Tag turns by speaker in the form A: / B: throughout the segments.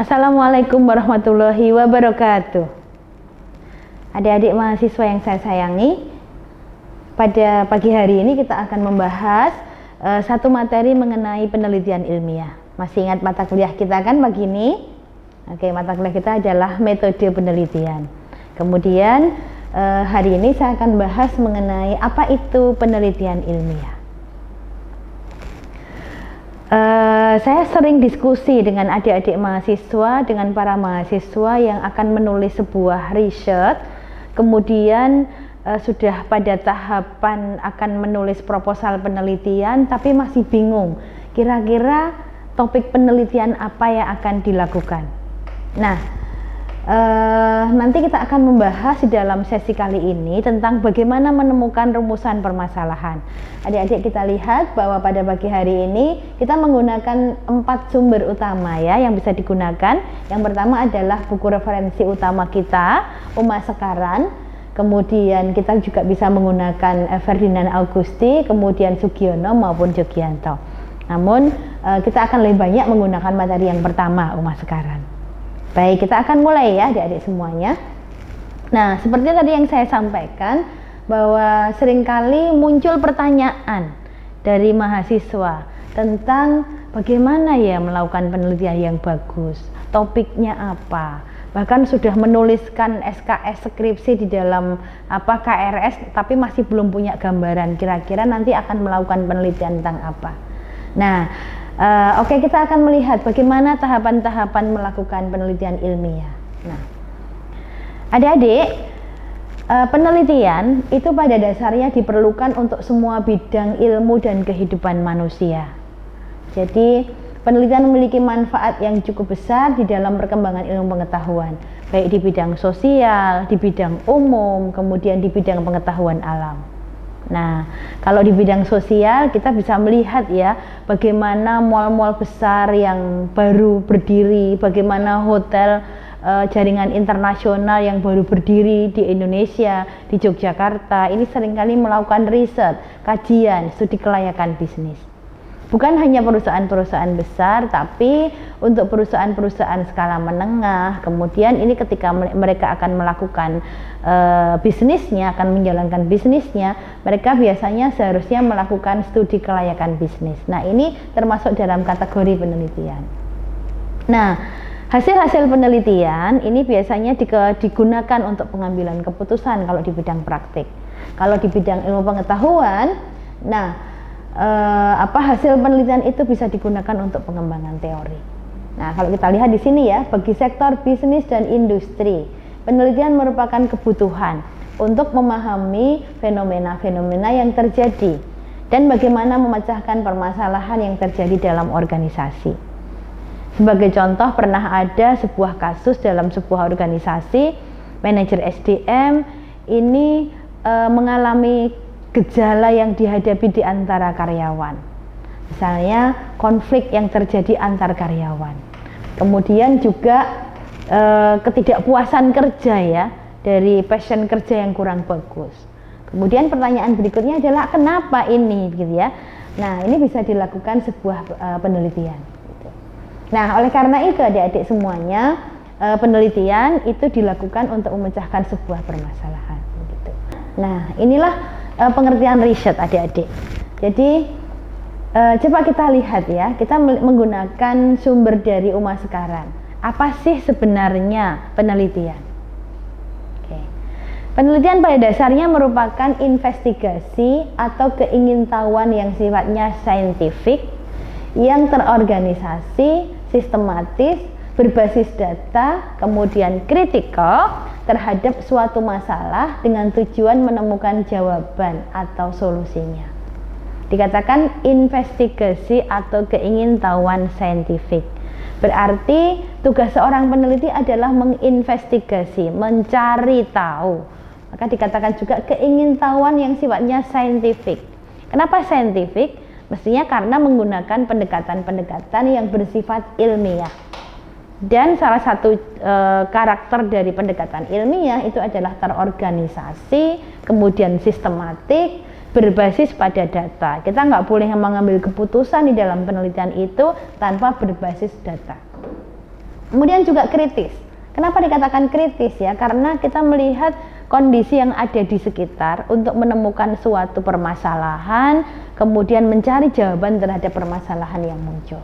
A: Assalamualaikum warahmatullahi wabarakatuh. Adik-adik mahasiswa yang saya sayangi, pada pagi hari ini kita akan membahas satu materi mengenai penelitian ilmiah. Masih ingat mata kuliah kita kan pagi ini? Oke, mata kuliah kita adalah metode penelitian. Kemudian hari ini saya akan bahas mengenai apa itu penelitian ilmiah. Saya sering diskusi dengan adik-adik mahasiswa, dengan para mahasiswa yang akan menulis sebuah riset, kemudian sudah pada tahapan akan menulis proposal penelitian, tapi masih bingung kira-kira topik penelitian apa yang akan dilakukan. Nah, nanti kita akan membahas di dalam sesi kali ini tentang bagaimana menemukan rumusan permasalahan. Adik-adik, kita lihat bahwa pada pagi hari ini kita menggunakan 4 sumber utama ya yang bisa digunakan. Yang pertama adalah buku referensi utama kita, Uma Sekaran. Kemudian kita juga bisa menggunakan Ferdinand Augusti, kemudian Sugiono maupun Jogianto. Namun kita akan lebih banyak menggunakan materi yang pertama, Uma Sekaran. Baik, kita akan mulai ya adik-adik semuanya. Nah, seperti tadi yang saya sampaikan, bahwa seringkali muncul pertanyaan dari mahasiswa tentang bagaimana ya melakukan penelitian yang bagus, topiknya apa, bahkan sudah menuliskan SKS skripsi di dalam KRS tapi masih belum punya gambaran kira-kira nanti akan melakukan penelitian tentang apa. Nah, oke, kita akan melihat bagaimana tahapan-tahapan melakukan penelitian ilmiah. Nah, adik-adik, penelitian itu pada dasarnya diperlukan untuk semua bidang ilmu dan kehidupan manusia. Jadi, penelitian memiliki manfaat yang cukup besar di dalam perkembangan ilmu pengetahuan, baik di bidang sosial, di bidang umum, kemudian di bidang pengetahuan alam. Nah, kalau di bidang sosial kita bisa melihat ya bagaimana mal-mal besar yang baru berdiri, bagaimana hotel jaringan internasional yang baru berdiri di Indonesia, di Yogyakarta, ini seringkali melakukan riset, kajian, studi kelayakan bisnis. Bukan hanya perusahaan-perusahaan besar, tapi untuk perusahaan-perusahaan skala menengah, kemudian ini ketika mereka akan melakukan bisnisnya, akan menjalankan bisnisnya, mereka biasanya seharusnya melakukan studi kelayakan bisnis. Nah, ini termasuk dalam kategori penelitian. Nah, hasil-hasil penelitian ini biasanya digunakan untuk pengambilan keputusan kalau di bidang praktik. Kalau di bidang ilmu pengetahuan, nah hasil penelitian itu bisa digunakan untuk pengembangan teori. Nah, kalau kita lihat di sini ya, bagi sektor bisnis dan industri, penelitian merupakan kebutuhan untuk memahami fenomena-fenomena yang terjadi dan bagaimana memecahkan permasalahan yang terjadi dalam organisasi. Sebagai contoh, pernah ada sebuah kasus dalam sebuah organisasi, manajer SDM ini mengalami gejala yang dihadapi di antara karyawan. Misalnya konflik yang terjadi antar karyawan. Kemudian juga ketidakpuasan kerja ya, dari passion kerja yang kurang bagus. Kemudian pertanyaan berikutnya adalah kenapa ini gitu ya. Nah, ini bisa dilakukan sebuah penelitian. Nah, oleh karena itu adik-adik semuanya, penelitian itu dilakukan untuk memecahkan sebuah permasalahan. Gitu. Nah, inilah pengertian riset adik-adik. Jadi, coba kita lihat ya, kita menggunakan sumber dari Uma Sekaran. Apa sih sebenarnya penelitian? Oke. Penelitian pada dasarnya merupakan investigasi atau keingintahuan yang sifatnya saintifik, yang terorganisasi, sistematis, berbasis data, kemudian kritikal terhadap suatu masalah dengan tujuan menemukan jawaban atau solusinya. Dikatakan investigasi atau keingintahuan saintifik. Berarti tugas seorang peneliti adalah menginvestigasi, mencari tahu. Maka dikatakan juga keingintahuan yang sifatnya saintifik. Kenapa saintifik? Mestinya karena menggunakan pendekatan-pendekatan yang bersifat ilmiah. Dan salah satu karakter dari pendekatan ilmiah itu adalah terorganisasi, kemudian sistematik, berbasis pada data. Kita nggak boleh mengambil keputusan di dalam penelitian itu tanpa berbasis data. Kemudian juga kritis. Kenapa dikatakan kritis ya? Karena kita melihat kondisi yang ada di sekitar untuk menemukan suatu permasalahan, kemudian mencari jawaban terhadap permasalahan yang muncul.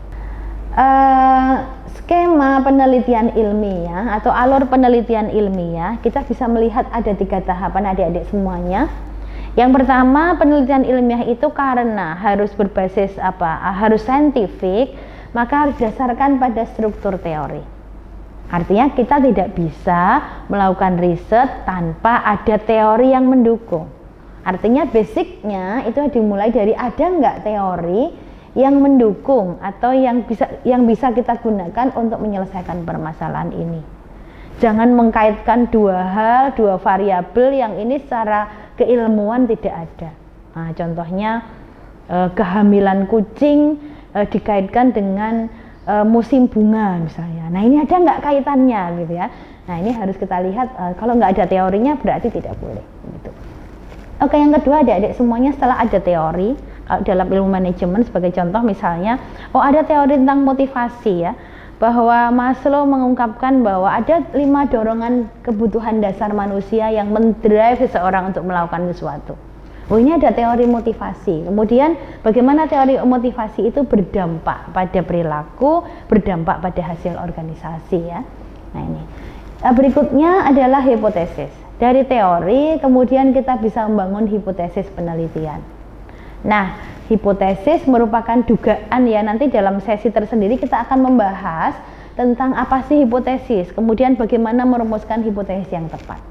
A: Skema penelitian ilmiah atau alur penelitian ilmiah, kita bisa melihat ada 3 tahapan adik-adik semuanya. Yang pertama, penelitian ilmiah itu karena harus berbasis harus saintifik, maka harus didasarkan pada struktur teori. Artinya kita tidak bisa melakukan riset tanpa ada teori yang mendukung. Artinya basicnya itu dimulai dari ada nggak teori yang mendukung atau yang bisa kita gunakan untuk menyelesaikan permasalahan ini. Jangan mengkaitkan 2 hal, 2 variabel yang ini secara keilmuan tidak ada. Nah, contohnya kehamilan kucing dikaitkan dengan musim bunga misalnya. Nah, ini ada nggak kaitannya gitu ya. Nah, ini harus kita lihat, kalau nggak ada teorinya berarti tidak boleh gitu. Oke, yang kedua, adik-adik semuanya, setelah ada teori, kalau dalam ilmu manajemen sebagai contoh misalnya, ada teori tentang motivasi ya, bahwa Maslow mengungkapkan bahwa ada 5 dorongan kebutuhan dasar manusia yang mendrive seseorang untuk melakukan sesuatu. Ini ada teori motivasi. Kemudian bagaimana teori motivasi itu berdampak pada perilaku, berdampak pada hasil organisasi ya. Nah, ini. Berikutnya adalah hipotesis. Dari teori kemudian kita bisa membangun hipotesis penelitian. Nah, hipotesis merupakan dugaan ya, nanti dalam sesi tersendiri kita akan membahas tentang apa sih hipotesis, kemudian bagaimana merumuskan hipotesis yang tepat.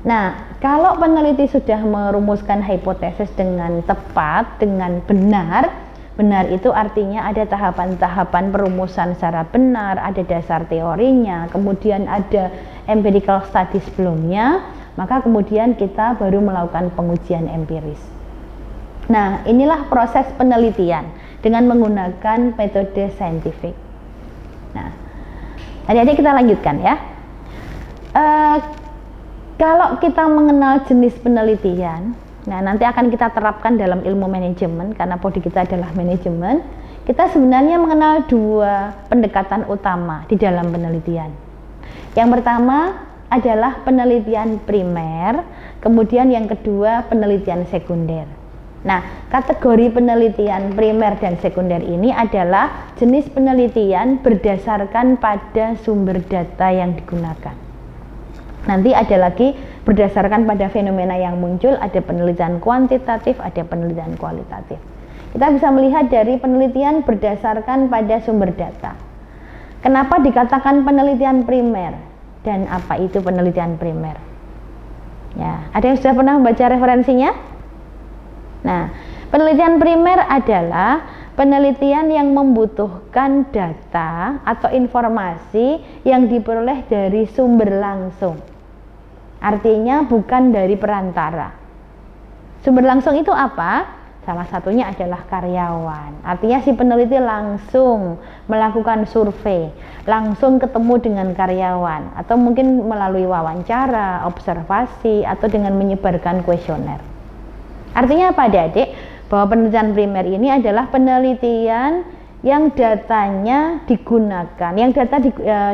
A: Nah, kalau peneliti sudah merumuskan hipotesis dengan tepat, dengan benar itu artinya ada tahapan-tahapan perumusan secara benar, ada dasar teorinya, kemudian ada empirical study sebelumnya, maka kemudian kita baru melakukan pengujian empiris. Nah, inilah proses penelitian dengan menggunakan metode saintifik. Nah, adik-adik kita lanjutkan ya. Kalau kita mengenal jenis penelitian, nah nanti akan kita terapkan dalam ilmu manajemen karena prodi kita adalah manajemen. Kita sebenarnya mengenal 2 pendekatan utama di dalam penelitian. Yang pertama adalah penelitian primer, kemudian yang kedua penelitian sekunder. Nah, kategori penelitian primer dan sekunder ini adalah jenis penelitian berdasarkan pada sumber data yang digunakan. Nanti ada lagi berdasarkan pada fenomena yang muncul, ada penelitian kuantitatif, ada penelitian kualitatif. Kita bisa melihat dari penelitian berdasarkan pada sumber data. Kenapa dikatakan penelitian primer? Dan apa itu penelitian primer? Ya, ada yang sudah pernah membaca referensinya? Nah, penelitian primer adalah penelitian yang membutuhkan data atau informasi yang diperoleh dari sumber langsung. Artinya bukan dari perantara. Sumber langsung itu apa? Salah satunya adalah karyawan. Artinya si peneliti langsung melakukan survei, langsung ketemu dengan karyawan, atau mungkin melalui wawancara, observasi, atau dengan menyebarkan kuesioner. Artinya apa, adik-adik? Bahwa penelitian primer ini adalah penelitian yang datanya digunakan,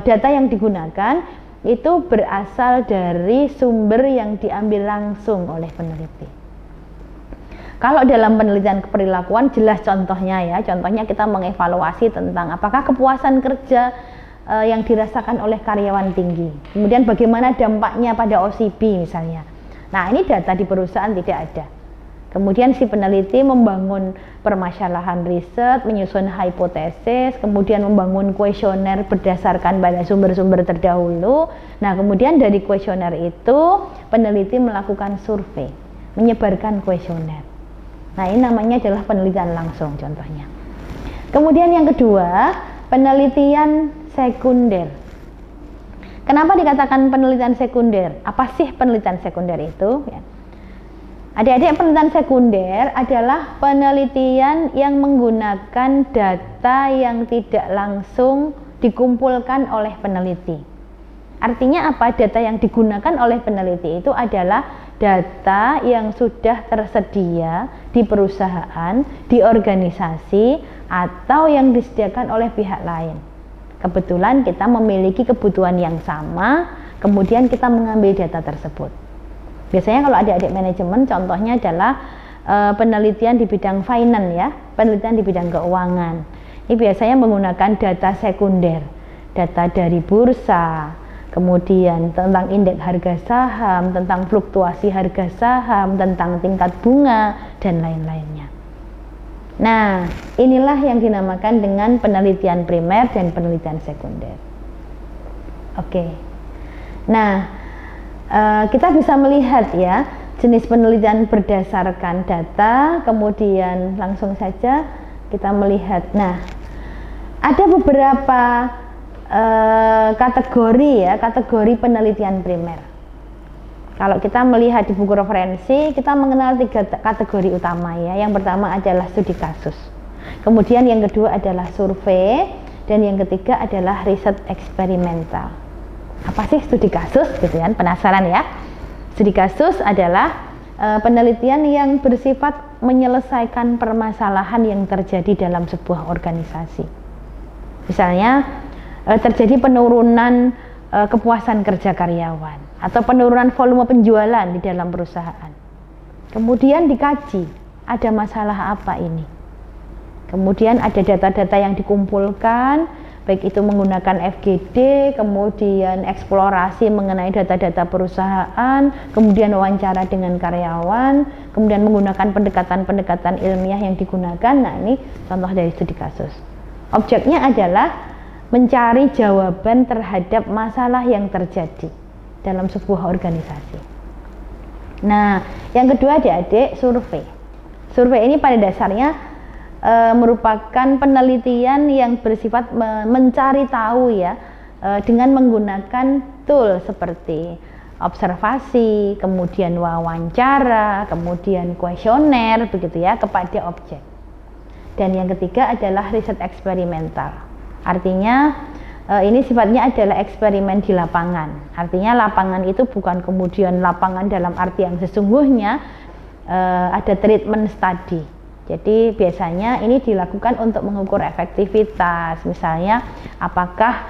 A: data yang digunakan itu berasal dari sumber yang diambil langsung oleh peneliti. Kalau dalam penelitian keperilakuan jelas contohnya ya, contohnya kita mengevaluasi tentang apakah kepuasan kerja yang dirasakan oleh karyawan tinggi, kemudian bagaimana dampaknya pada OCB misalnya. Nah, ini data di perusahaan tidak ada. Kemudian si peneliti membangun permasalahan riset, menyusun hipotesis, kemudian membangun kuesioner berdasarkan pada sumber-sumber terdahulu. Nah, kemudian dari kuesioner itu peneliti melakukan survei, menyebarkan kuesioner. Nah, ini namanya adalah penelitian langsung contohnya. Kemudian yang kedua, penelitian sekunder. Kenapa dikatakan penelitian sekunder? Apa sih penelitian sekunder itu? Ya. Adik-adik, penelitian sekunder adalah penelitian yang menggunakan data yang tidak langsung dikumpulkan oleh peneliti. Artinya apa? Data yang digunakan oleh peneliti itu adalah data yang sudah tersedia di perusahaan, di organisasi, atau yang disediakan oleh pihak lain. Kebetulan kita memiliki kebutuhan yang sama, kemudian kita mengambil data tersebut. Biasanya kalau adik-adik manajemen, contohnya adalah penelitian di bidang finance ya, penelitian di bidang keuangan. Ini biasanya menggunakan data sekunder, data dari bursa, kemudian tentang indeks harga saham, tentang fluktuasi harga saham, tentang tingkat bunga, dan lain-lainnya. Nah, inilah yang dinamakan dengan penelitian primer dan penelitian sekunder. Oke. Nah, kita bisa melihat ya, jenis penelitian berdasarkan data, kemudian langsung saja kita melihat. Nah, ada beberapa kategori penelitian primer. Kalau kita melihat di buku referensi, kita mengenal 3 kategori utama ya. Yang pertama adalah studi kasus, kemudian yang kedua adalah survei, dan yang ketiga adalah riset eksperimental. Apa sih studi kasus gitu kan? Penasaran ya? Studi kasus adalah penelitian yang bersifat menyelesaikan permasalahan yang terjadi dalam sebuah organisasi. Misalnya terjadi penurunan kepuasan kerja karyawan atau penurunan volume penjualan di dalam perusahaan. Kemudian dikaji, ada masalah apa ini? Kemudian ada data-data yang dikumpulkan, baik itu menggunakan FGD, kemudian eksplorasi mengenai data-data perusahaan, kemudian wawancara dengan karyawan, kemudian menggunakan pendekatan-pendekatan ilmiah yang digunakan. Nah, ini contoh dari studi kasus. Objeknya adalah mencari jawaban terhadap masalah yang terjadi dalam sebuah organisasi. Nah, yang kedua adik-adik, survei. Survei ini pada dasarnya merupakan penelitian yang bersifat mencari tahu ya, dengan menggunakan tool seperti observasi, kemudian wawancara, kemudian kuesioner begitu ya, kepada objek. Dan yang ketiga adalah riset eksperimental. Artinya ini sifatnya adalah eksperimen di lapangan. Artinya lapangan itu bukan kemudian lapangan dalam arti yang sesungguhnya, ada treatment study. Jadi biasanya ini dilakukan untuk mengukur efektivitas. Misalnya apakah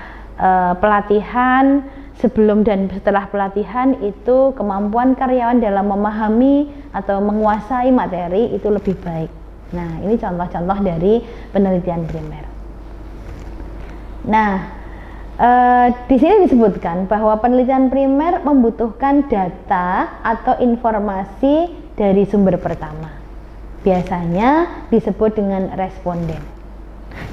A: pelatihan sebelum dan setelah pelatihan itu kemampuan karyawan dalam memahami atau menguasai materi itu lebih baik. Nah, ini contoh-contoh dari penelitian primer. Nah, di sini disebutkan bahwa penelitian primer membutuhkan data atau informasi dari sumber pertama. Biasanya disebut dengan responden.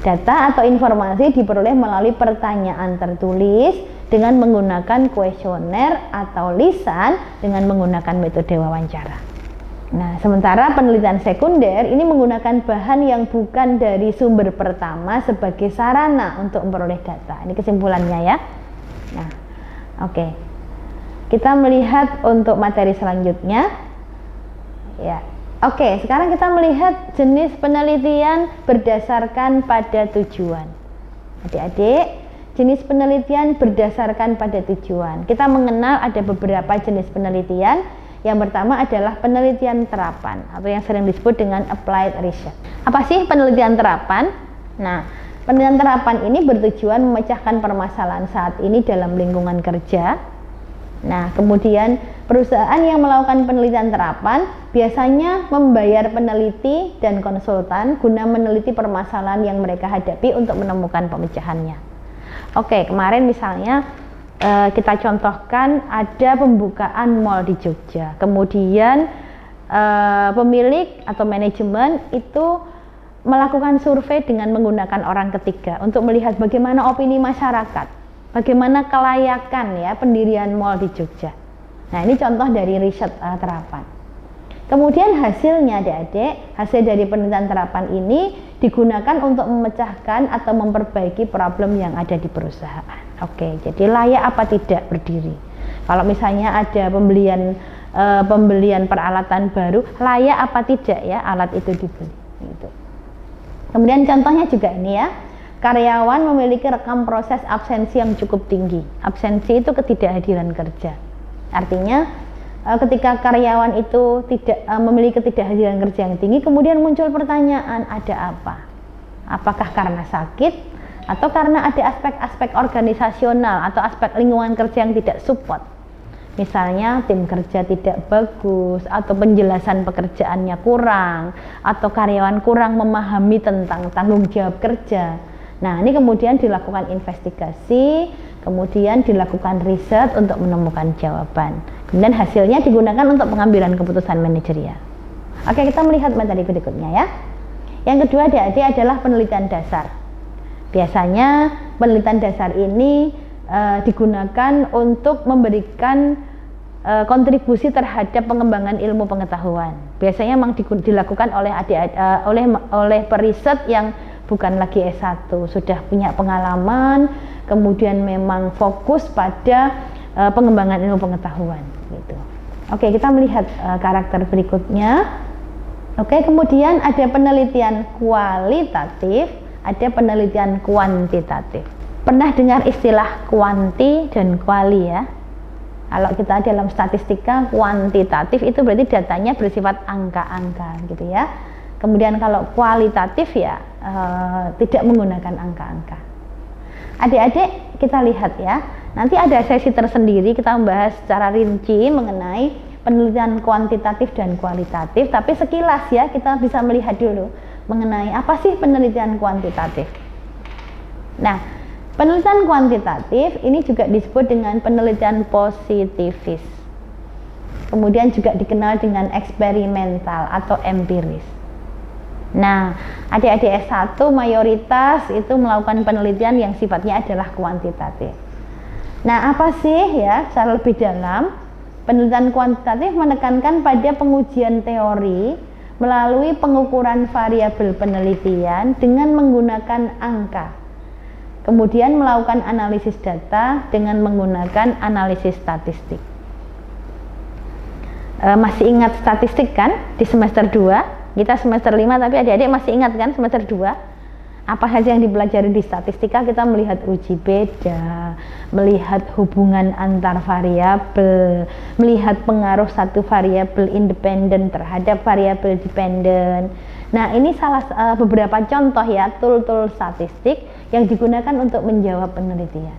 A: Data atau informasi diperoleh melalui pertanyaan tertulis dengan menggunakan kuesioner atau lisan dengan menggunakan metode wawancara. Nah, sementara penelitian sekunder ini menggunakan bahan yang bukan dari sumber pertama sebagai sarana untuk memperoleh data. Ini kesimpulannya ya. Nah, oke. Kita melihat untuk materi selanjutnya. Ya. Oke, sekarang kita melihat jenis penelitian berdasarkan pada tujuan. Adik-adik, jenis penelitian berdasarkan pada tujuan. Kita mengenal ada beberapa jenis penelitian. Yang pertama adalah penelitian terapan atau yang sering disebut dengan applied research. Apa sih penelitian terapan? Nah, penelitian terapan ini bertujuan memecahkan permasalahan saat ini dalam lingkungan kerja. Nah, kemudian perusahaan yang melakukan penelitian terapan biasanya membayar peneliti dan konsultan guna meneliti permasalahan yang mereka hadapi untuk menemukan pemecahannya. Oke, kemarin misalnya kita contohkan ada pembukaan mall di Jogja, kemudian pemilik atau manajemen itu melakukan survei dengan menggunakan orang ketiga untuk melihat bagaimana opini masyarakat, bagaimana kelayakan ya pendirian mall di Jogja. Nah, ini contoh dari riset terapan. Kemudian hasilnya adik-adik, hasil dari penelitian terapan ini digunakan untuk memecahkan atau memperbaiki problem yang ada di perusahaan. Oke, jadi layak apa tidak berdiri. Kalau misalnya ada pembelian peralatan baru, layak apa tidak ya alat itu dibeli. Gitu. Kemudian contohnya juga ini ya, karyawan memiliki rekam proses absensi yang cukup tinggi. Absensi itu ketidakhadiran kerja. Artinya ketika karyawan itu tidak memiliki ketidakhadiran kerja yang tinggi, kemudian muncul pertanyaan, ada apa? Apakah karena sakit atau karena ada aspek-aspek organisasional atau aspek lingkungan kerja yang tidak support. Misalnya tim kerja tidak bagus, atau penjelasan pekerjaannya kurang, atau karyawan kurang memahami tentang tanggung jawab kerja. Nah, ini kemudian dilakukan investigasi, kemudian dilakukan riset untuk menemukan jawaban. Kemudian hasilnya digunakan untuk pengambilan keputusan manajerial. Oke, kita melihat materi berikutnya ya. Yang kedua adik-adik adalah penelitian dasar. Biasanya penelitian dasar ini digunakan untuk memberikan kontribusi terhadap pengembangan ilmu pengetahuan. Biasanya memang dilakukan oleh oleh periset yang bukan lagi S1, sudah punya pengalaman, kemudian memang fokus pada pengembangan ilmu pengetahuan gitu. Oke, kita melihat karakter berikutnya. Oke, kemudian ada penelitian kualitatif, ada penelitian kuantitatif. Pernah dengar istilah kuanti dan kuali ya? Kalau kita dalam statistika, kuantitatif itu berarti datanya bersifat angka-angka gitu ya. Kemudian kalau kualitatif ya tidak menggunakan angka-angka. Adik-adik kita lihat ya, nanti ada sesi tersendiri kita membahas secara rinci mengenai penelitian kuantitatif dan kualitatif. Tapi sekilas ya kita bisa melihat dulu mengenai apa sih penelitian kuantitatif. Nah, penelitian kuantitatif ini juga disebut dengan penelitian positivis. Kemudian juga dikenal dengan eksperimental atau empiris. Nah, adik-adik S1 mayoritas itu melakukan penelitian yang sifatnya adalah kuantitatif. Nah, apa sih ya secara lebih dalam? Penelitian kuantitatif menekankan pada pengujian teori melalui pengukuran variabel penelitian dengan menggunakan angka. Kemudian melakukan analisis data dengan menggunakan analisis statistik. Masih ingat statistik kan di semester 2? Kita semester 5 tapi adik-adik masih ingat kan semester 2? Apa saja yang dipelajari di statistika? Kita melihat uji beda, melihat hubungan antar variabel, melihat pengaruh satu variabel independen terhadap variabel dependen. Nah, ini beberapa contoh ya tool-tool statistik yang digunakan untuk menjawab penelitian.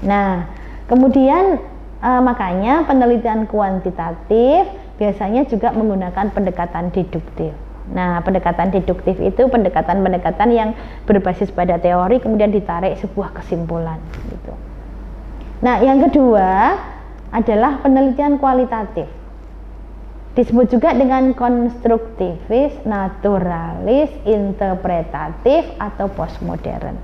A: Nah, kemudian makanya penelitian kuantitatif biasanya juga menggunakan pendekatan deduktif. Nah, pendekatan deduktif itu pendekatan-pendekatan yang berbasis pada teori kemudian ditarik sebuah kesimpulan gitu. Nah, yang kedua adalah penelitian kualitatif. Disebut juga dengan konstruktivis, naturalis, interpretatif atau postmodern.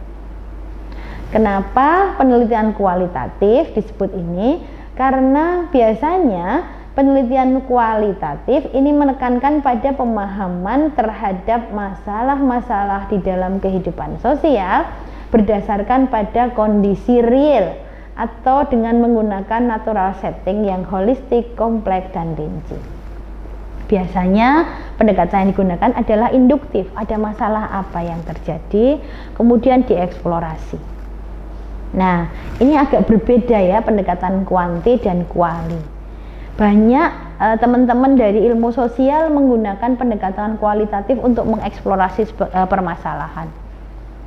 A: Kenapa penelitian kualitatif disebut ini? Karena biasanya penelitian kualitatif ini menekankan pada pemahaman terhadap masalah-masalah di dalam kehidupan sosial berdasarkan pada kondisi real atau dengan menggunakan natural setting yang holistik, kompleks, dan rinci. Biasanya pendekatan yang digunakan adalah induktif, ada masalah apa yang terjadi, kemudian dieksplorasi. Nah, ini agak berbeda ya pendekatan kuanti dan kuali. Banyak teman-teman dari ilmu sosial menggunakan pendekatan kualitatif untuk mengeksplorasi permasalahan.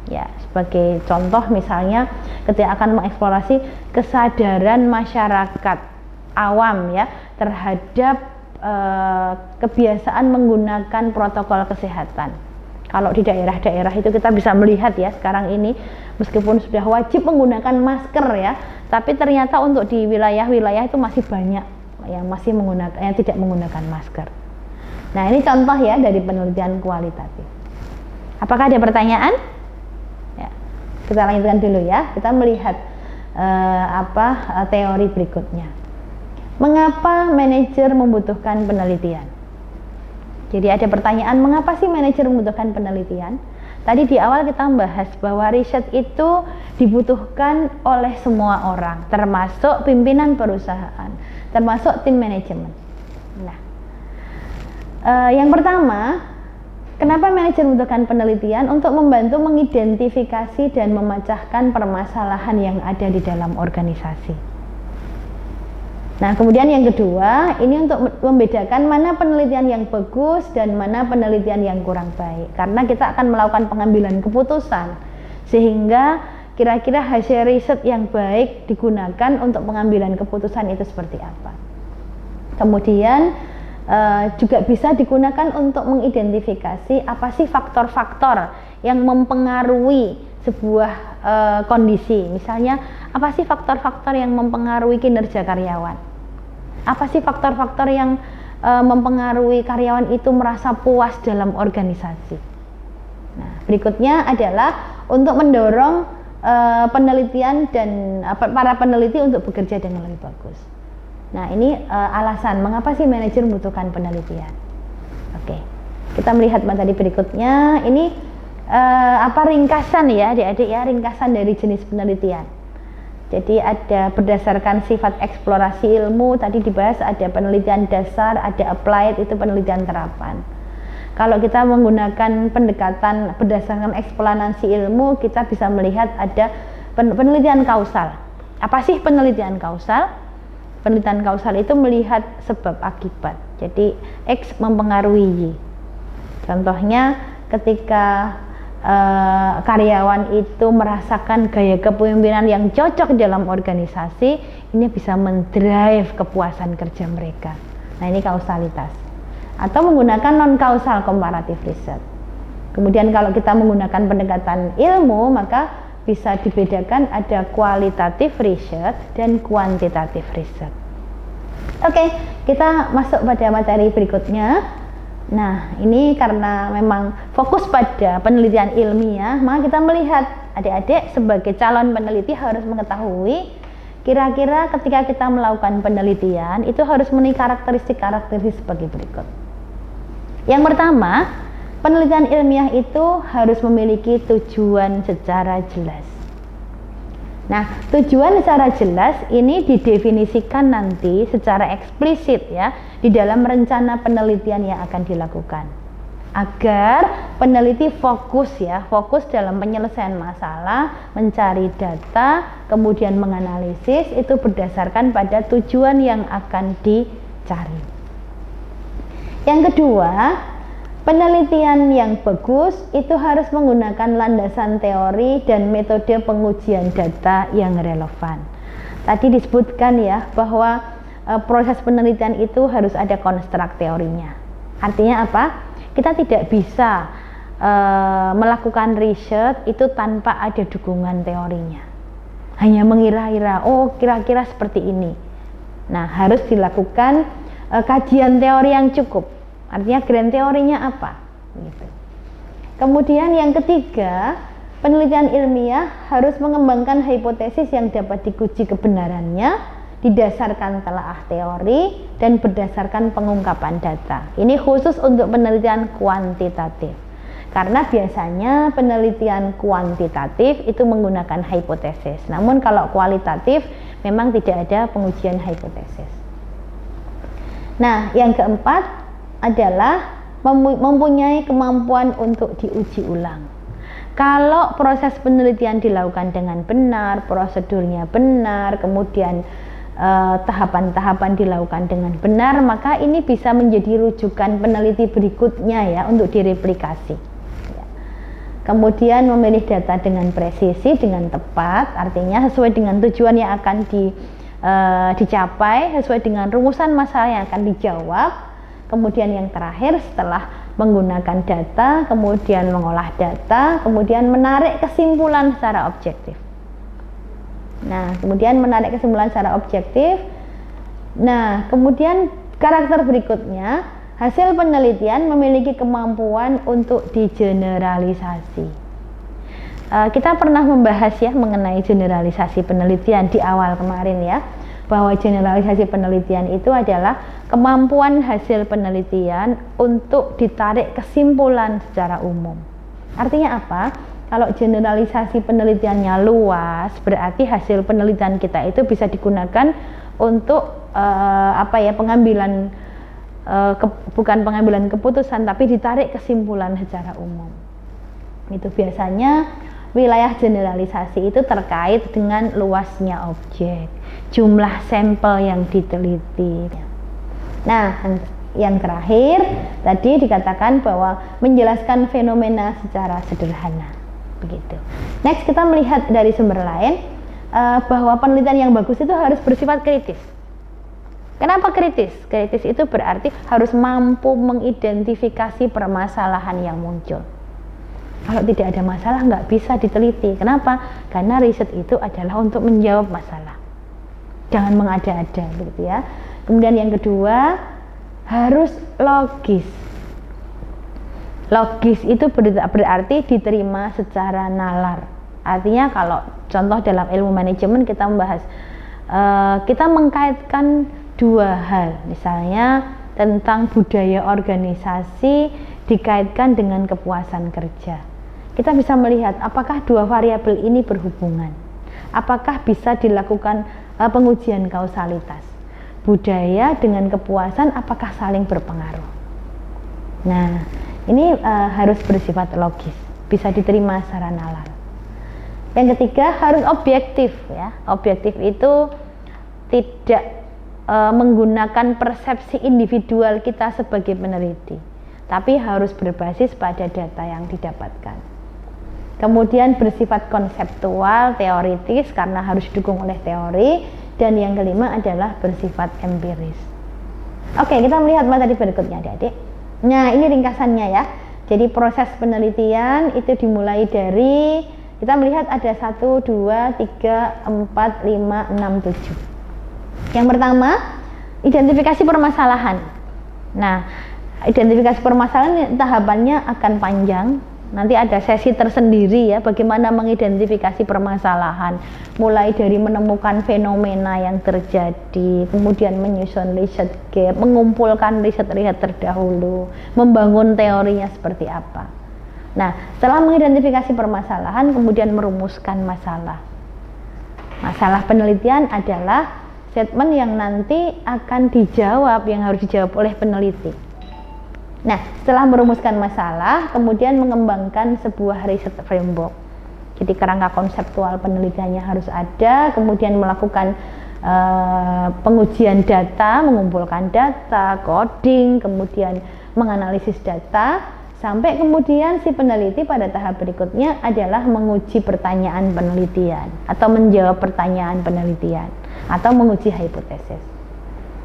A: Ya, sebagai contoh misalnya ketika akan mengeksplorasi kesadaran masyarakat awam ya terhadap kebiasaan menggunakan protokol kesehatan. Kalau di daerah-daerah itu kita bisa melihat ya sekarang ini meskipun sudah wajib menggunakan masker ya, tapi ternyata untuk di wilayah-wilayah itu masih banyak yang masih tidak menggunakan masker. Nah, ini contoh ya dari penelitian kualitatif. Apakah ada pertanyaan? Ya, kita lanjutkan dulu ya. Kita melihat teori berikutnya. Mengapa manajer membutuhkan penelitian? Jadi ada pertanyaan, mengapa sih manajer membutuhkan penelitian? Tadi di awal kita membahas bahwa riset itu dibutuhkan oleh semua orang, termasuk pimpinan perusahaan, termasuk tim manajemen. Nah, yang pertama, kenapa manajer membutuhkan penelitian? Untuk membantu mengidentifikasi dan memecahkan permasalahan yang ada di dalam organisasi. Nah, kemudian yang kedua, ini untuk membedakan mana penelitian yang bagus dan mana penelitian yang kurang baik. Karena kita akan melakukan pengambilan keputusan sehingga kira-kira hasil riset yang baik digunakan untuk pengambilan keputusan itu seperti apa. Kemudian juga bisa digunakan untuk mengidentifikasi apa sih faktor-faktor yang mempengaruhi sebuah kondisi. Misalnya, apa sih faktor-faktor yang mempengaruhi kinerja karyawan? Apa sih faktor-faktor yang mempengaruhi karyawan itu merasa puas dalam organisasi? Nah, berikutnya adalah untuk mendorong penelitian dan para peneliti untuk bekerja dengan lebih bagus. Nah, ini alasan mengapa sih manajer membutuhkan penelitian. Oke, kita melihat materi berikutnya. Ini ringkasan ya adik-adik ya, ringkasan dari jenis penelitian. Jadi ada berdasarkan sifat eksplorasi ilmu, tadi dibahas ada penelitian dasar, ada applied, itu penelitian terapan. Kalau kita menggunakan pendekatan berdasarkan eksplanasi ilmu, kita bisa melihat ada penelitian kausal. Apa sih penelitian kausal? Penelitian kausal itu melihat sebab akibat. Jadi X mempengaruhi Y. Contohnya ketika karyawan itu merasakan gaya kepemimpinan yang cocok dalam organisasi, ini bisa mendrive kepuasan kerja mereka. Nah, ini kausalitas. Atau menggunakan non-kausal comparative research. Kemudian kalau kita menggunakan pendekatan ilmu, maka bisa dibedakan ada kualitatif research dan kuantitatif research. Oke, kita masuk pada materi berikutnya. Nah, ini karena memang fokus pada penelitian ilmiah, maka kita melihat adik-adik sebagai calon peneliti harus mengetahui kira-kira ketika kita melakukan penelitian itu harus memenuhi karakteristik-karakteristik sebagai berikut. Yang pertama, penelitian ilmiah itu harus memiliki tujuan secara jelas. Nah, tujuan secara jelas ini didefinisikan nanti secara eksplisit ya di dalam rencana penelitian yang akan dilakukan. Agar peneliti fokus dalam penyelesaian masalah, mencari data, kemudian menganalisis itu berdasarkan pada tujuan yang akan dicari. Yang kedua, penelitian yang bagus itu harus menggunakan landasan teori dan metode pengujian data yang relevan. Tadi disebutkan ya bahwa proses penelitian itu harus ada konstruk teorinya. Artinya apa? Kita tidak bisa melakukan riset itu tanpa ada dukungan teorinya. Hanya mengira-ira, oh kira-kira seperti ini. Nah, harus dilakukan kajian teori yang cukup. Artinya grand teorinya apa? Gitu. Kemudian yang ketiga, penelitian ilmiah harus mengembangkan hipotesis yang dapat diuji kebenarannya didasarkan telaah teori dan berdasarkan pengungkapan data. Ini khusus untuk penelitian kuantitatif. Karena biasanya penelitian kuantitatif itu menggunakan hipotesis. Namun kalau kualitatif memang tidak ada pengujian hipotesis. Nah, yang keempat adalah mempunyai kemampuan untuk diuji ulang. Kalau proses penelitian dilakukan dengan benar, prosedurnya benar, kemudian tahapan-tahapan dilakukan dengan benar, maka ini bisa menjadi rujukan peneliti berikutnya ya untuk direplikasi. Kemudian memilih data dengan presisi, dengan tepat, artinya sesuai dengan tujuan yang akan dicapai, sesuai dengan rumusan masalah yang akan dijawab. Kemudian yang terakhir, setelah menggunakan data, kemudian mengolah data, kemudian menarik kesimpulan secara objektif. Nah, kemudian menarik kesimpulan secara objektif. Nah, kemudian karakter berikutnya, hasil penelitian memiliki kemampuan untuk digeneralisasi. Kita pernah membahas ya mengenai generalisasi penelitian di awal kemarin ya, bahwa generalisasi penelitian itu adalah kemampuan hasil penelitian untuk ditarik kesimpulan secara umum. Artinya apa? Kalau generalisasi penelitiannya luas, berarti hasil penelitian kita itu bisa digunakan untuk pengambilan bukan pengambilan keputusan, tapi ditarik kesimpulan secara umum. Itu biasanya wilayah generalisasi itu terkait dengan luasnya objek, jumlah sampel yang diteliti. Nah, yang terakhir tadi dikatakan bahwa menjelaskan fenomena secara sederhana. begitu. Next, kita melihat dari sumber lain bahwa penelitian yang bagus itu harus bersifat kritis. Kenapa kritis? Kritis itu berarti harus mampu mengidentifikasi permasalahan yang muncul. Kalau tidak ada masalah nggak bisa diteliti. Kenapa? Karena riset itu adalah untuk menjawab masalah. Jangan mengada-ada, begitu ya. Kemudian yang kedua, harus logis. Logis itu berarti diterima secara nalar. Artinya kalau contoh dalam ilmu manajemen kita membahas, kita mengkaitkan dua hal, misalnya tentang budaya organisasi dikaitkan dengan kepuasan kerja. Kita bisa melihat apakah dua variabel ini berhubungan, apakah bisa dilakukan pengujian kausalitas. Budaya dengan kepuasan apakah saling berpengaruh. Nah, ini harus bersifat logis, bisa diterima secara nalar. Yang ketiga, harus objektif ya. Objektif itu tidak menggunakan persepsi individual kita sebagai peneliti, tapi harus berbasis pada data yang didapatkan. Kemudian bersifat konseptual, teoritis karena harus didukung oleh teori, dan yang kelima adalah bersifat empiris. Oke, kita melihat materi berikutnya, adik-adik. Nah, ini ringkasannya ya. Jadi proses penelitian itu dimulai dari, kita melihat ada 1, 2, 3, 4, 5, 6, 7. Yang pertama, identifikasi permasalahan. Nah, identifikasi permasalahan tahapannya akan panjang. Nanti ada sesi tersendiri ya, bagaimana mengidentifikasi permasalahan. Mulai dari menemukan fenomena yang terjadi, kemudian menyusun riset gap, mengumpulkan riset-riset terdahulu, membangun teorinya seperti apa. Nah, setelah mengidentifikasi permasalahan, kemudian merumuskan masalah. Masalah penelitian adalah statement yang nanti akan dijawab, yang harus dijawab oleh peneliti. Nah, setelah merumuskan masalah, kemudian mengembangkan sebuah riset framework. Jadi kerangka konseptual penelitiannya harus ada, kemudian melakukan pengujian data, mengumpulkan data, coding, kemudian menganalisis data, sampai kemudian si peneliti pada tahap berikutnya adalah menguji pertanyaan penelitian atau menjawab pertanyaan penelitian atau menguji hipotesis.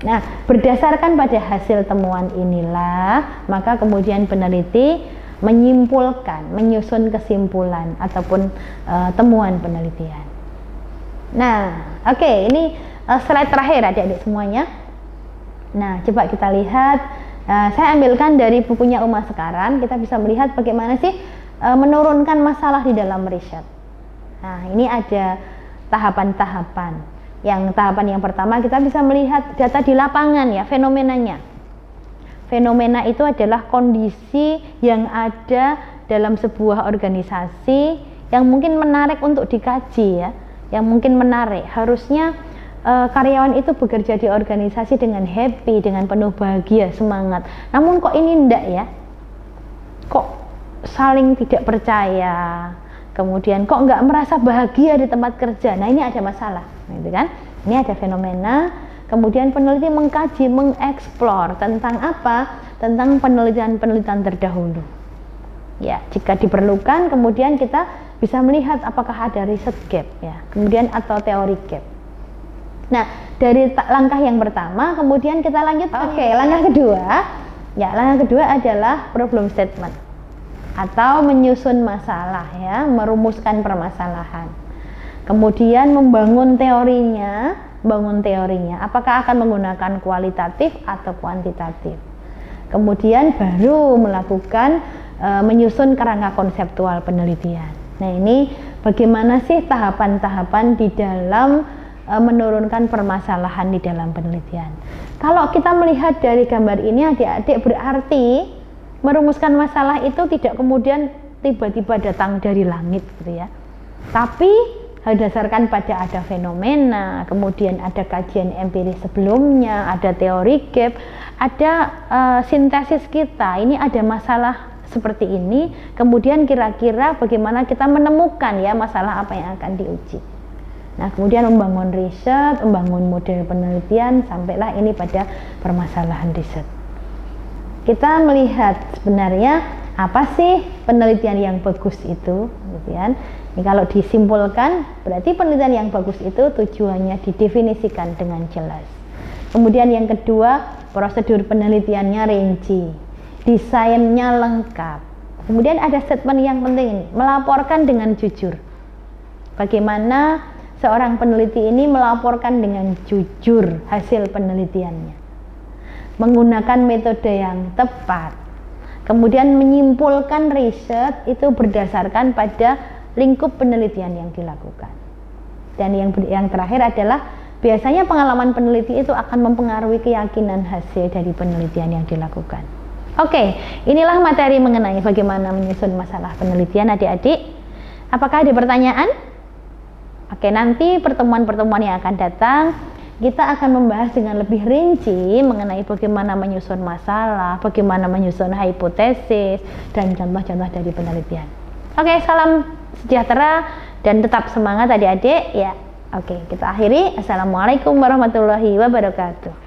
A: Nah, berdasarkan pada hasil temuan inilah, maka kemudian peneliti menyimpulkan, menyusun kesimpulan ataupun temuan penelitian. Nah, oke, ini slide terakhir adik-adik semuanya. Nah, coba kita lihat. Saya ambilkan dari bukunya Uma Sekaran. Kita bisa melihat bagaimana sih menurunkan masalah di dalam riset. Nah, ini ada tahapan-tahapan. Yang tahapan yang pertama kita bisa melihat data di lapangan ya, fenomenanya. Fenomena itu adalah kondisi yang ada dalam sebuah organisasi yang mungkin menarik untuk dikaji ya, yang mungkin menarik. Harusnya karyawan itu bekerja di organisasi dengan happy, dengan penuh bahagia, semangat. Namun kok ini enggak ya? Kok saling tidak percaya? Kemudian kok nggak merasa bahagia di tempat kerja? Nah, ini ada masalah, gitu kan? Ini ada fenomena. Kemudian peneliti mengkaji, mengeksplor tentang apa? Tentang penelitian-penelitian terdahulu. Ya, jika diperlukan, kemudian kita bisa melihat apakah ada riset gap, ya. Kemudian atau teori gap. Nah, dari langkah yang pertama, kemudian kita lanjut. Oke, langkah kedua, ya, langkah kedua adalah problem statement atau menyusun masalah ya, merumuskan permasalahan. Kemudian membangun teorinya, apakah akan menggunakan kualitatif atau kuantitatif. Kemudian baru melakukan menyusun kerangka konseptual penelitian. Nah, ini bagaimana sih tahapan-tahapan di dalam menurunkan permasalahan di dalam penelitian. Kalau kita melihat dari gambar ini adik-adik, berarti merumuskan masalah itu tidak kemudian tiba-tiba datang dari langit gitu ya, tapi berdasarkan pada ada fenomena, kemudian ada kajian empiris sebelumnya, ada teori gap, ada sintesis kita, ini ada masalah seperti ini, kemudian kira-kira bagaimana kita menemukan ya masalah apa yang akan diuji. Nah, kemudian membangun riset, membangun model penelitian, sampailah ini pada permasalahan riset. Kita melihat sebenarnya Apa sih penelitian yang bagus itu? Gitu kan. Ini kalau disimpulkan, berarti penelitian yang bagus itu tujuannya didefinisikan dengan jelas. Kemudian yang kedua, prosedur penelitiannya rinci, desainnya lengkap. Kemudian ada statement yang penting ini, melaporkan dengan jujur. Bagaimana seorang peneliti ini melaporkan dengan jujur hasil penelitiannya, menggunakan metode yang tepat, kemudian menyimpulkan riset itu berdasarkan pada lingkup penelitian yang dilakukan. Dan yang terakhir adalah biasanya pengalaman peneliti itu akan mempengaruhi keyakinan hasil dari penelitian yang dilakukan. Oke, inilah materi mengenai bagaimana menyusun masalah penelitian adik-adik. Apakah ada pertanyaan? Oke, nanti pertemuan-pertemuan yang akan datang kita akan membahas dengan lebih rinci mengenai bagaimana menyusun masalah, bagaimana menyusun hipotesis, dan contoh-contoh dari penelitian. Oke, salam sejahtera dan tetap semangat adik-adik ya. Oke, kita akhiri. Assalamualaikum warahmatullahi wabarakatuh.